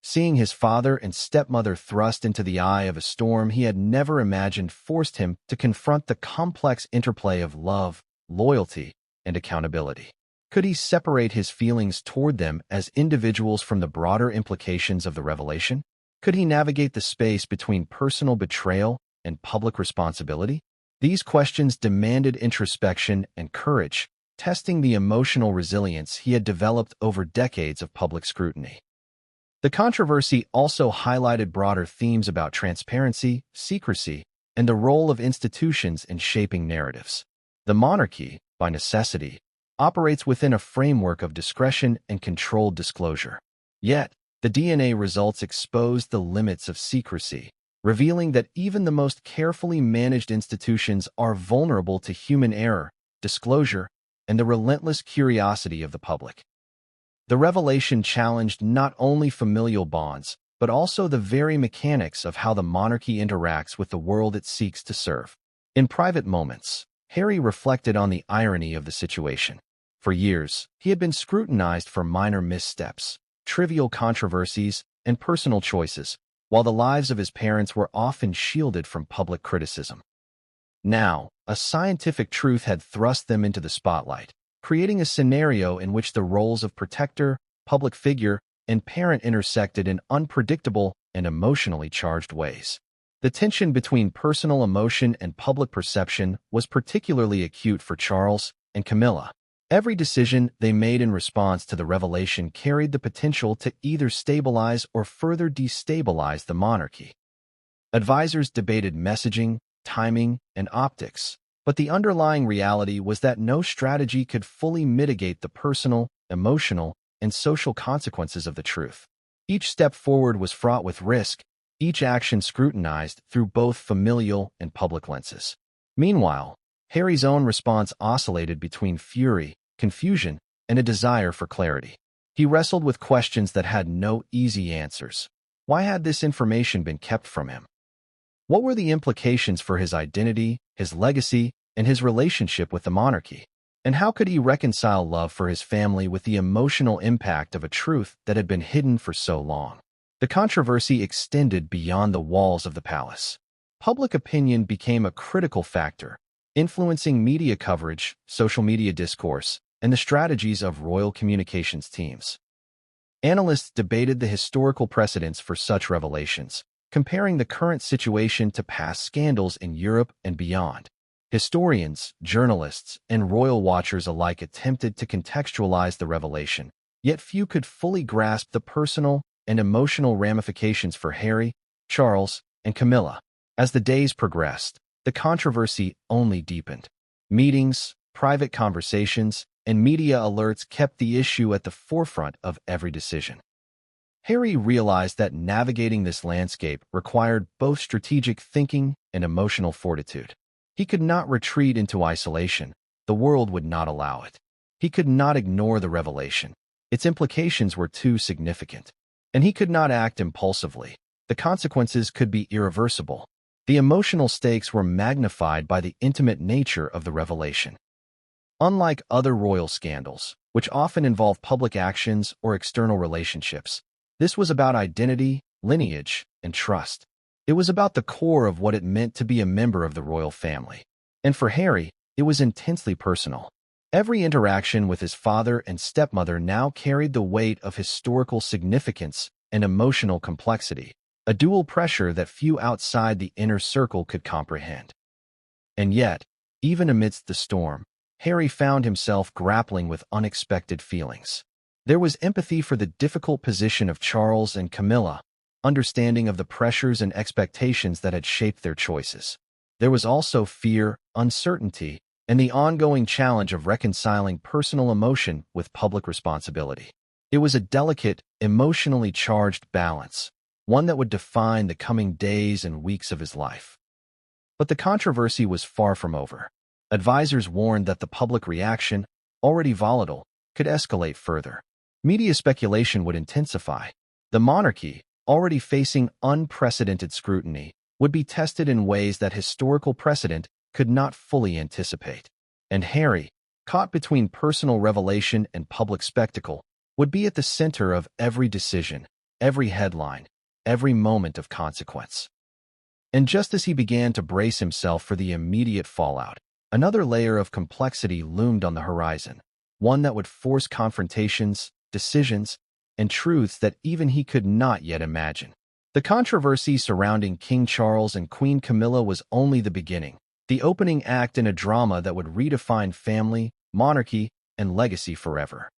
Seeing his father and stepmother thrust into the eye of a storm he had never imagined forced him to confront the complex interplay of love, loyalty, and accountability. Could he separate his feelings toward them as individuals from the broader implications of the revelation? Could he navigate the space between personal betrayal and public responsibility? These questions demanded introspection and courage, testing the emotional resilience he had developed over decades of public scrutiny. The controversy also highlighted broader themes about transparency, secrecy, and the role of institutions in shaping narratives. The monarchy, by necessity, operates within a framework of discretion and controlled disclosure. Yet, the DNA results exposed the limits of secrecy, revealing that even the most carefully managed institutions are vulnerable to human error, disclosure, and the relentless curiosity of the public. The revelation challenged not only familial bonds, but also the very mechanics of how the monarchy interacts with the world it seeks to serve. In private moments, Harry reflected on the irony of the situation. For years, he had been scrutinized for minor missteps, trivial controversies, and personal choices, while the lives of his parents were often shielded from public criticism. Now, a scientific truth had thrust them into the spotlight, creating a scenario in which the roles of protector, public figure, and parent intersected in unpredictable and emotionally charged ways. The tension between personal emotion and public perception was particularly acute for Charles and Camilla. Every decision they made in response to the revelation carried the potential to either stabilize or further destabilize the monarchy. Advisors debated messaging, timing, and optics, but the underlying reality was that no strategy could fully mitigate the personal, emotional, and social consequences of the truth. Each step forward was fraught with risk, each action scrutinized through both familial and public lenses. Meanwhile, Harry's own response oscillated between fury, confusion, and a desire for clarity. He wrestled with questions that had no easy answers. Why had this information been kept from him? What were the implications for his identity, his legacy, and his relationship with the monarchy? And how could he reconcile love for his family with the emotional impact of a truth that had been hidden for so long? The controversy extended beyond the walls of the palace. Public opinion became a critical factor, influencing media coverage, social media discourse, and the strategies of royal communications teams. Analysts debated the historical precedents for such revelations, comparing the current situation to past scandals in Europe and beyond. Historians, journalists, and royal watchers alike attempted to contextualize the revelation, yet few could fully grasp the personal and emotional ramifications for Harry, Charles, and Camilla. As the days progressed, the controversy only deepened. Meetings, private conversations, and media alerts kept the issue at the forefront of every decision. Harry realized that navigating this landscape required both strategic thinking and emotional fortitude. He could not retreat into isolation. The world would not allow it. He could not ignore the revelation. Its implications were too significant. And he could not act impulsively. The consequences could be irreversible. The emotional stakes were magnified by the intimate nature of the revelation. Unlike other royal scandals, which often involve public actions or external relationships, this was about identity, lineage, and trust. It was about the core of what it meant to be a member of the royal family. And for Harry, it was intensely personal. Every interaction with his father and stepmother now carried the weight of historical significance and emotional complexity, a dual pressure that few outside the inner circle could comprehend. And yet, even amidst the storm, Harry found himself grappling with unexpected feelings. There was empathy for the difficult position of Charles and Camilla, understanding of the pressures and expectations that had shaped their choices. There was also fear, uncertainty, and the ongoing challenge of reconciling personal emotion with public responsibility. It was a delicate, emotionally charged balance, one that would define the coming days and weeks of his life. But the controversy was far from over. Advisors warned that the public reaction, already volatile, could escalate further. Media speculation would intensify. The monarchy, already facing unprecedented scrutiny, would be tested in ways that historical precedent could not fully anticipate. And Harry, caught between personal revelation and public spectacle, would be at the center of every decision, every headline, every moment of consequence. And just as he began to brace himself for the immediate fallout, another layer of complexity loomed on the horizon, one that would force confrontations, decisions, and truths that even he could not yet imagine. The controversy surrounding King Charles and Queen Camilla was only the beginning, the opening act in a drama that would redefine family, monarchy, and legacy forever.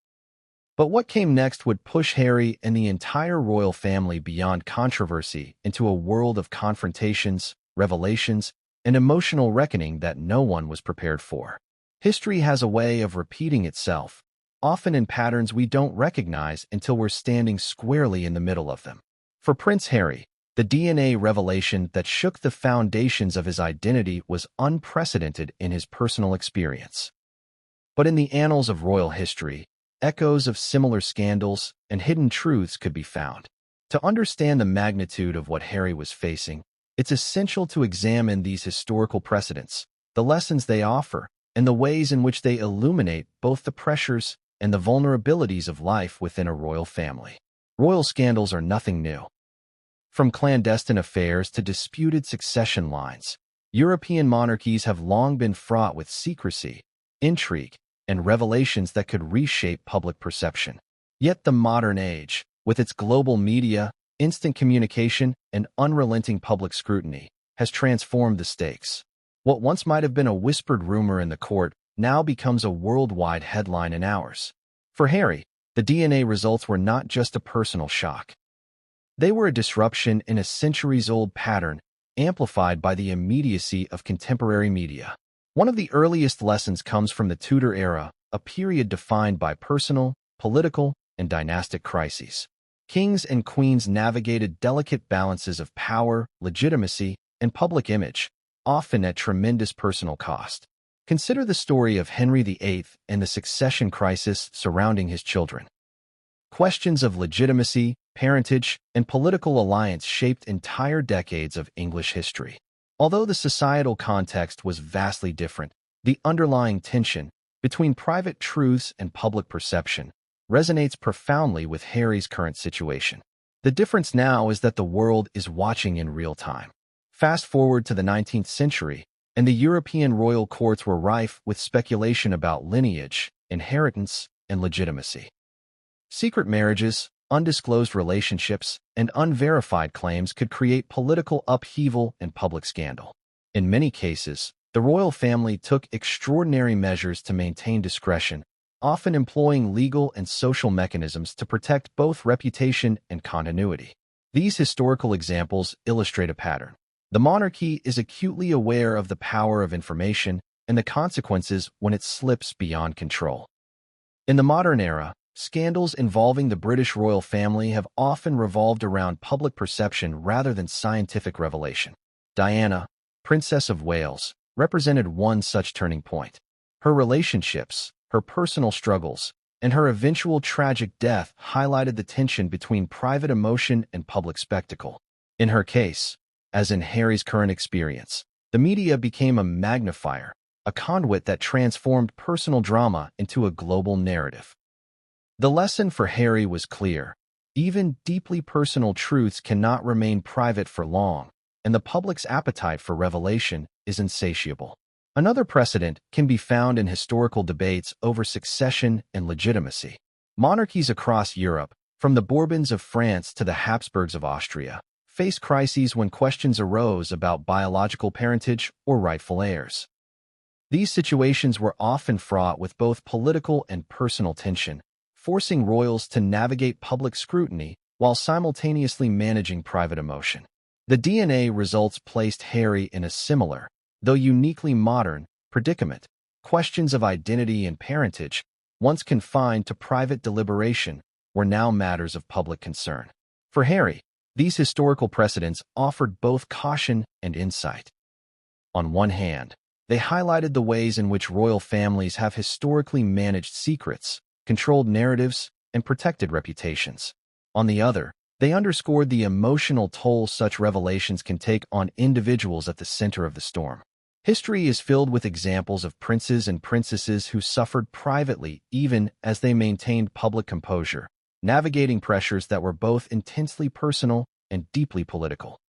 But what came next would push Harry and the entire royal family beyond controversy into a world of confrontations, revelations, and emotional reckoning that no one was prepared for. History has a way of repeating itself, often in patterns we don't recognize until we're standing squarely in the middle of them. For Prince Harry, the DNA revelation that shook the foundations of his identity was unprecedented in his personal experience. But in the annals of royal history, echoes of similar scandals and hidden truths could be found. To understand the magnitude of what Harry was facing, it's essential to examine these historical precedents, the lessons they offer, and the ways in which they illuminate both the pressures and the vulnerabilities of life within a royal family. Royal scandals are nothing new. From clandestine affairs to disputed succession lines, European monarchies have long been fraught with secrecy, intrigue, and revelations that could reshape public perception. Yet the modern age, with its global media, instant communication, and unrelenting public scrutiny, has transformed the stakes. What once might have been a whispered rumor in the court now becomes a worldwide headline in hours. For Harry, the DNA results were not just a personal shock. They were a disruption in a centuries-old pattern, amplified by the immediacy of contemporary media. One of the earliest lessons comes from the Tudor era, a period defined by personal, political, and dynastic crises. Kings and queens navigated delicate balances of power, legitimacy, and public image, often at tremendous personal cost. Consider the story of Henry VIII and the succession crisis surrounding his children. Questions of legitimacy, parentage, and political alliance shaped entire decades of English history. Although the societal context was vastly different, the underlying tension between private truths and public perception resonates profoundly with Harry's current situation. The difference now is that the world is watching in real time. Fast forward to the 19th century, and the European royal courts were rife with speculation about lineage, inheritance, and legitimacy. Secret marriages, undisclosed relationships, and unverified claims could create political upheaval and public scandal. In many cases, the royal family took extraordinary measures to maintain discretion, often employing legal and social mechanisms to protect both reputation and continuity. These historical examples illustrate a pattern. The monarchy is acutely aware of the power of information and the consequences when it slips beyond control. In the modern era, scandals involving the British royal family have often revolved around public perception rather than scientific revelation. Diana, Princess of Wales, represented one such turning point. Her relationships, her personal struggles, and her eventual tragic death highlighted the tension between private emotion and public spectacle. In her case, as in Harry's current experience, the media became a magnifier, a conduit that transformed personal drama into a global narrative. The lesson for Harry was clear. Even deeply personal truths cannot remain private for long, and the public's appetite for revelation is insatiable. Another precedent can be found in historical debates over succession and legitimacy. Monarchies across Europe, from the Bourbons of France to the Habsburgs of Austria, faced crises when questions arose about biological parentage or rightful heirs. These situations were often fraught with both political and personal tension, forcing royals to navigate public scrutiny while simultaneously managing private emotion. The DNA results placed Harry in a similar, though uniquely modern, predicament. Questions of identity and parentage, once confined to private deliberation, were now matters of public concern. For Harry, these historical precedents offered both caution and insight. On one hand, they highlighted the ways in which royal families have historically managed secrets, controlled narratives, and protected reputations. On the other, they underscored the emotional toll such revelations can take on individuals at the center of the storm. History is filled with examples of princes and princesses who suffered privately even as they maintained public composure, navigating pressures that were both intensely personal and deeply political.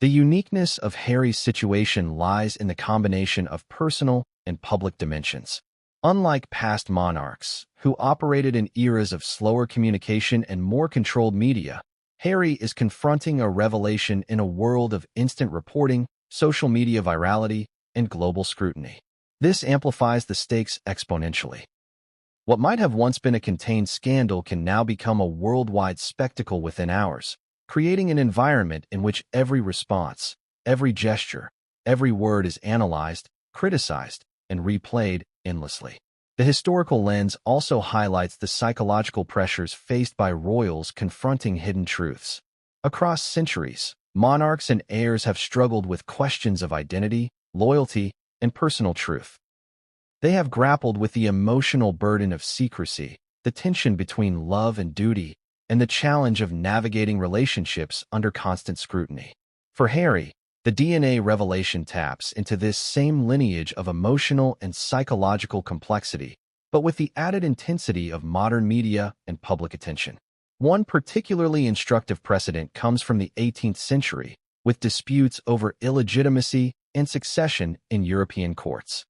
The uniqueness of Harry's situation lies in the combination of personal and public dimensions. Unlike past monarchs, who operated in eras of slower communication and more controlled media, Harry is confronting a revelation in a world of instant reporting, social media virality, and global scrutiny. This amplifies the stakes exponentially. What might have once been a contained scandal can now become a worldwide spectacle within hours, creating an environment in which every response, every gesture, every word is analyzed, criticized, and replayed endlessly. The historical lens also highlights the psychological pressures faced by royals confronting hidden truths. Across centuries, monarchs and heirs have struggled with questions of identity, loyalty, and personal truth. They have grappled with the emotional burden of secrecy, the tension between love and duty, and the challenge of navigating relationships under constant scrutiny. For Harry, the DNA revelation taps into this same lineage of emotional and psychological complexity, but with the added intensity of modern media and public attention. One particularly instructive precedent comes from the 18th century, with disputes over illegitimacy and succession in European courts.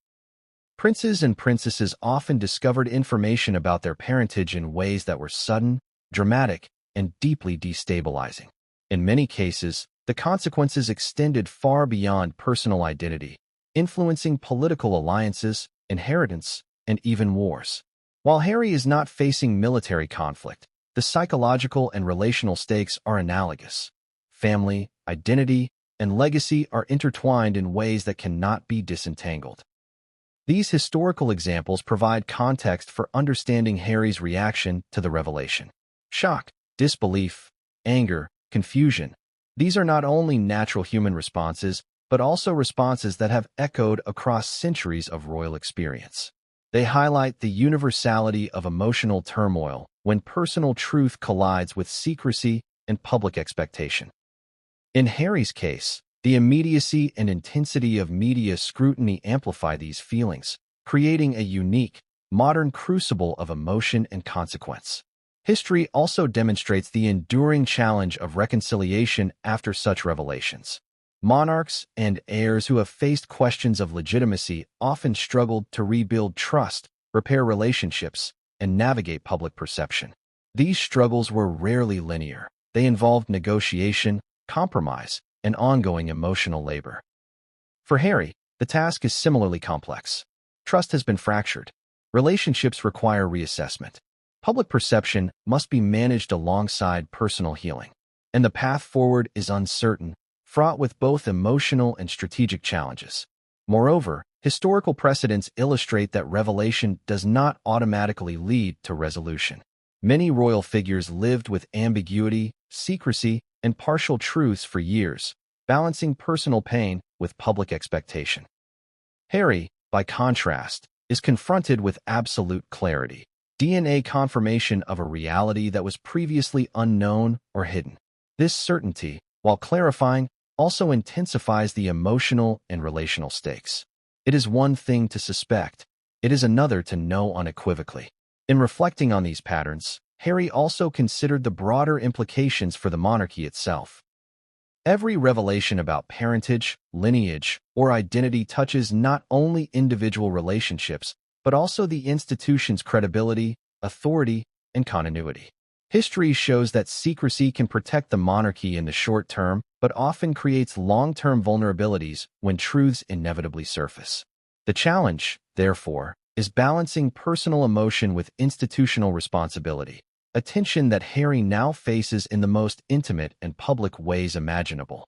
Princes and princesses often discovered information about their parentage in ways that were sudden, dramatic, and deeply destabilizing. In many cases, the consequences extended far beyond personal identity, influencing political alliances, inheritance, and even wars. While Harry is not facing military conflict, the psychological and relational stakes are analogous. Family, identity, and legacy are intertwined in ways that cannot be disentangled. These historical examples provide context for understanding Harry's reaction to the revelation. Shock, disbelief, anger, confusion. These are not only natural human responses, but also responses that have echoed across centuries of royal experience. They highlight the universality of emotional turmoil when personal truth collides with secrecy and public expectation. In Harry's case, the immediacy and intensity of media scrutiny amplify these feelings, creating a unique, modern crucible of emotion and consequence. History also demonstrates the enduring challenge of reconciliation after such revelations. Monarchs and heirs who have faced questions of legitimacy often struggled to rebuild trust, repair relationships, and navigate public perception. These struggles were rarely linear. They involved negotiation, compromise, and ongoing emotional labor. For Harry, the task is similarly complex. Trust has been fractured. Relationships require reassessment. Public perception must be managed alongside personal healing. And the path forward is uncertain, fraught with both emotional and strategic challenges. Moreover, historical precedents illustrate that revelation does not automatically lead to resolution. Many royal figures lived with ambiguity, secrecy, and partial truths for years, balancing personal pain with public expectation. Harry, by contrast, is confronted with absolute clarity, DNA confirmation of a reality that was previously unknown or hidden. This certainty, while clarifying, also intensifies the emotional and relational stakes. It is one thing to suspect, it is another to know unequivocally. In reflecting on these patterns, Harry also considered the broader implications for the monarchy itself. Every revelation about parentage, lineage, or identity touches not only individual relationships, but also the institution's credibility, authority, and continuity. History shows that secrecy can protect the monarchy in the short term, but often creates long-term vulnerabilities when truths inevitably surface. The challenge, therefore, is balancing personal emotion with institutional responsibility, a tension that Harry now faces in the most intimate and public ways imaginable.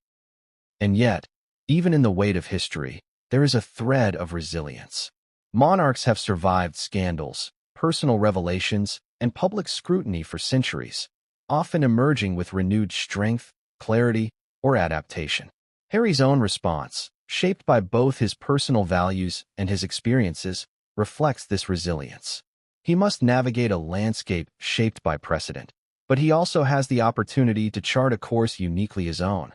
And yet, even in the weight of history, there is a thread of resilience. Monarchs have survived scandals, personal revelations, and public scrutiny for centuries, often emerging with renewed strength, clarity, or adaptation. Harry's own response, shaped by both his personal values and his experiences, reflects this resilience. He must navigate a landscape shaped by precedent, but he also has the opportunity to chart a course uniquely his own.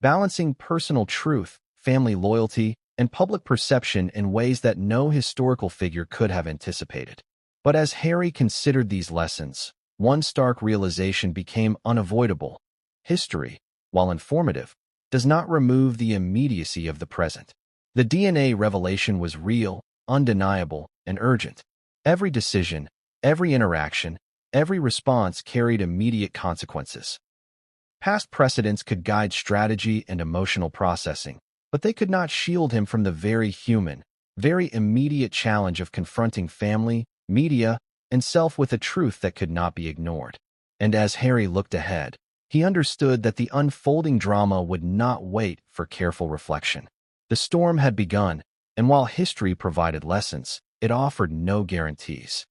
Balancing personal truth, family loyalty, and public perception in ways that no historical figure could have anticipated. But as Harry considered these lessons, one stark realization became unavoidable. History, while informative, does not remove the immediacy of the present. The DNA revelation was real, undeniable, and urgent. Every decision, every interaction, every response carried immediate consequences. Past precedents could guide strategy and emotional processing, but they could not shield him from the very human, very immediate challenge of confronting family, media, and self with a truth that could not be ignored. And as Harry looked ahead, he understood that the unfolding drama would not wait for careful reflection. The storm had begun, and while history provided lessons, it offered no guarantees.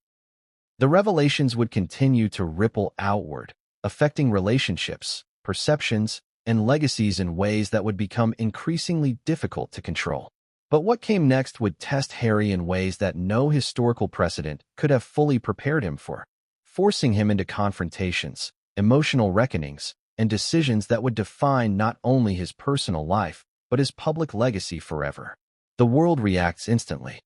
The revelations would continue to ripple outward, affecting relationships, perceptions, and legacies in ways that would become increasingly difficult to control. But what came next would test Harry in ways that no historical precedent could have fully prepared him for, forcing him into confrontations, emotional reckonings, and decisions that would define not only his personal life, but his public legacy forever. The world reacts instantly.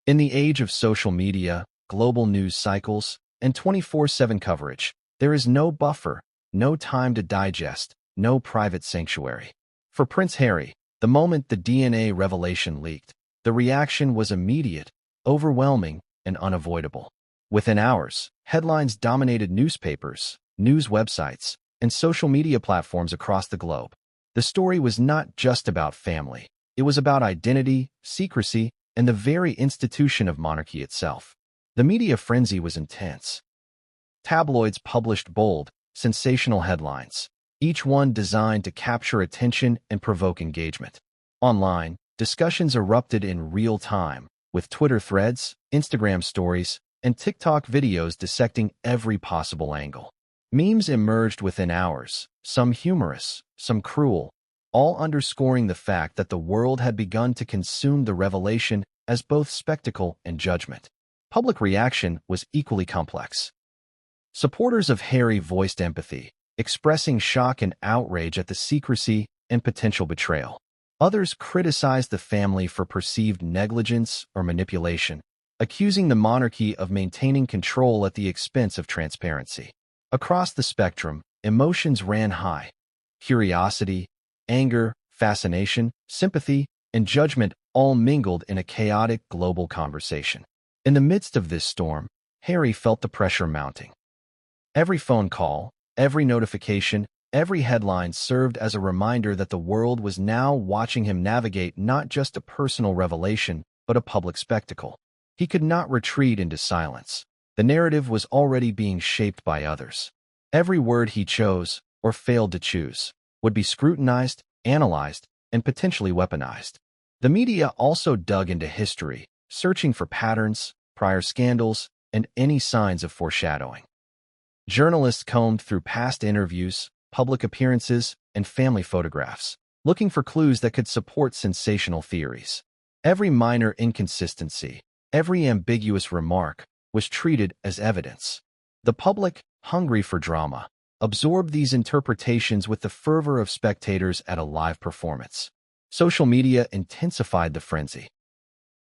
In the age of social media, global news cycles, and 24/7 coverage, there is no buffer, no time to digest, no private sanctuary. For Prince Harry, the moment the DNA revelation leaked, the reaction was immediate, overwhelming, and unavoidable. Within hours, headlines dominated newspapers, news websites, and social media platforms across the globe. The story was not just about family. It was about identity, secrecy, and the very institution of monarchy itself. The media frenzy was intense. Tabloids published bold, sensational headlines, each one designed to capture attention and provoke engagement. Online, discussions erupted in real time, with Twitter threads, Instagram stories, and TikTok videos dissecting every possible angle. Memes emerged within hours, some humorous, some cruel, all underscoring the fact that the world had begun to consume the revelation as both spectacle and judgment. Public reaction was equally complex. Supporters of Harry voiced empathy, expressing shock and outrage at the secrecy and potential betrayal. Others criticized the family for perceived negligence or manipulation, accusing the monarchy of maintaining control at the expense of transparency. Across the spectrum, emotions ran high. Curiosity, anger, fascination, sympathy, and judgment all mingled in a chaotic global conversation. In the midst of this storm, Harry felt the pressure mounting. Every phone call, every notification, every headline served as a reminder that the world was now watching him navigate not just a personal revelation, but a public spectacle. He could not retreat into silence. The narrative was already being shaped by others. Every word he chose, or failed to choose, would be scrutinized, analyzed, and potentially weaponized. The media also dug into history, searching for patterns, prior scandals, and any signs of foreshadowing. Journalists combed through past interviews, public appearances, and family photographs, looking for clues that could support sensational theories. Every minor inconsistency, every ambiguous remark, was treated as evidence. The public, hungry for drama, absorbed these interpretations with the fervor of spectators at a live performance. Social media intensified the frenzy.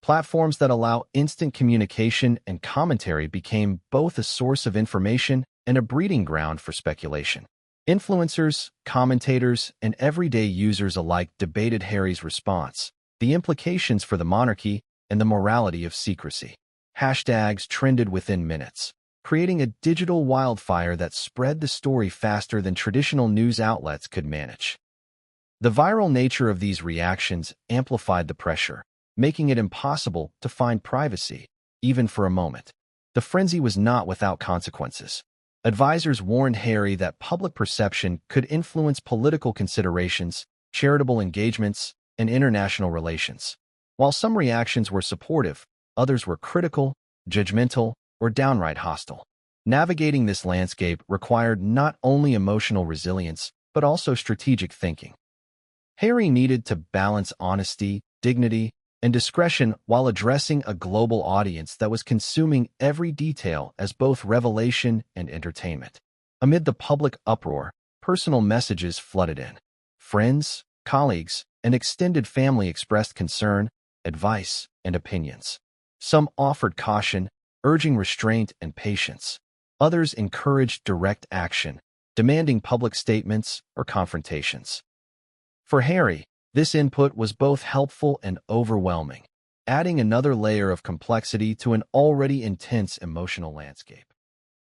Platforms that allow instant communication and commentary became both a source of information and a breeding ground for speculation. Influencers, commentators, and everyday users alike debated Harry's response, the implications for the monarchy, and the morality of secrecy. Hashtags trended within minutes, creating a digital wildfire that spread the story faster than traditional news outlets could manage. The viral nature of these reactions amplified the pressure, making it impossible to find privacy, even for a moment. The frenzy was not without consequences. Advisors warned Harry that public perception could influence political considerations, charitable engagements, and international relations. While some reactions were supportive, others were critical, judgmental, or downright hostile. Navigating this landscape required not only emotional resilience, but also strategic thinking. Harry needed to balance honesty, dignity, and discretion while addressing a global audience that was consuming every detail as both revelation and entertainment. Amid the public uproar, personal messages flooded in. Friends, colleagues, and extended family expressed concern, advice, and opinions. Some offered caution, urging restraint and patience. Others encouraged direct action, demanding public statements or confrontations. For Harry, this input was both helpful and overwhelming, adding another layer of complexity to an already intense emotional landscape.